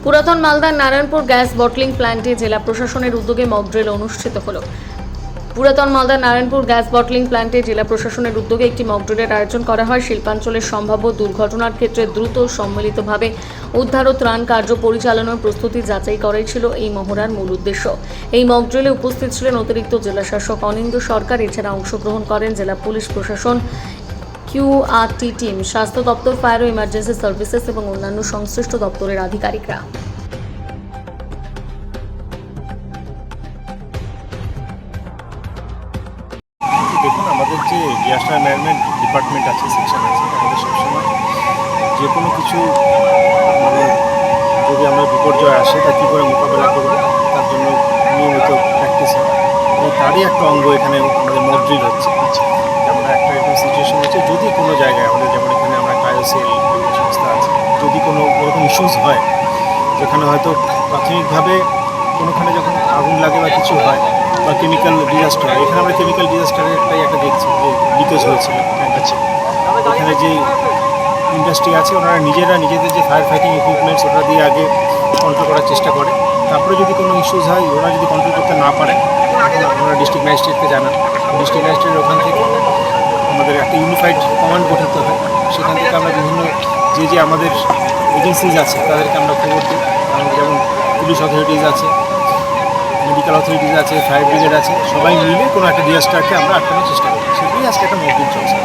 পুরাতন মালদার Narayanpur gas bottling প্ল্যান্টে জেলা প্রশাসনের উদ্যোগে মক ড্রিল অনুষ্ঠিত হলো। পুরাতন মালদার নারায়ণপুর গ্যাস বটলিং প্ল্যান্টে জেলা প্রশাসনের উদ্যোগে একটি মক ড্রিলের আয়োজন করা হয়। শিল্পাঞ্চলের সম্ভাব্য দুর্ঘটনার ক্ষেত্রে দ্রুত সম্মিলিতভাবে উদ্ধার ও ত্রাণ কার্য পরিচালনার প্রস্তুতি যাচাই করাই ছিল এই মহড়ার মূল উদ্দেশ্য। এই মক ড্রিলে উপস্থিত ছিলেন অতিরিক্ত জেলা শাসক অনিন্দ্য সরকার। এছাড়া অংশগ্রহণ করেন জেলা পুলিশ প্রশাসন, কিউআরটি টিম, স্বাস্থ্য দপ্তর, ফায়ার ও ইমার্জেন্সি সার্ভিসেস এবং অন্যান্য সংশ্লিষ্ট দপ্তরের আধিকারিকরা। দেখুন, আমাদের যে ডিজাস্টার ম্যানেজমেন্ট ডিপার্টমেন্ট আছে, সেকশন আছে, আমাদের সবসময় যে কোনো কিছু যদি আমরা বিপর্যয় আসে তা কী করে মোকাবেলা করবো তার জন্য নিয়মিত প্র্যাকটিস হয় এবং তারই একটা অঙ্গ এখানে আমাদের মক ড্রিল হচ্ছে। আমরা একটা এরকম সিচুয়েশন হচ্ছে, যদি কোনো জায়গায় আমাদের, যেমন এখানে আমরা ক্রায়োসেল সংস্থা আছে, যদি কোনো এরকম ইস্যুস হয় যেখানে হয়তো প্রাথমিকভাবে কোনোখানে যখন আগুন লাগে বা কিছু হয় বা কেমিক্যাল ডিজাস্টার হয়, এখানে আমরা কেমিক্যাল ডিজাস্টারেরটাই একটা দেখছি যে লিকেজ হয়েছিল আছে। এখানে যে ইন্ডাস্ট্রি আছে ওনারা নিজেদের যে ফায়ার ফাইটিং ইকুইপমেন্টস ওটা দিয়ে আগে কন্ট্রোল করার চেষ্টা করে, তারপরে যদি কোনো ইস্যুস হয় ওরা যদি কন্ট্রোল করতে না পারে ওনারা ডিস্ট্রিক্ট ম্যাজিস্ট্রেটকে জানান। ডিস্ট্রিক্ট ম্যাজিস্ট্রেট ওখান থেকে আমাদের একটা ইউনিফাইড কমান্ড গঠিত হয়, সেখান থেকে আমরা বিভিন্ন যে আমাদের এজেন্সিজ আছে তাদেরকে আমরা খবর দিই। যেমন পুলিশ অথরিটিস আছে, মেডিকেল অথরিটিস আছে, ফায়ার ব্রিগেড আছে, সবাই মিলে কোনো একটা ডিজাস্টারকে আমরা আটকানোর চেষ্টা করি। সেটাই আজকে একটা মক ড্রিল চলছে।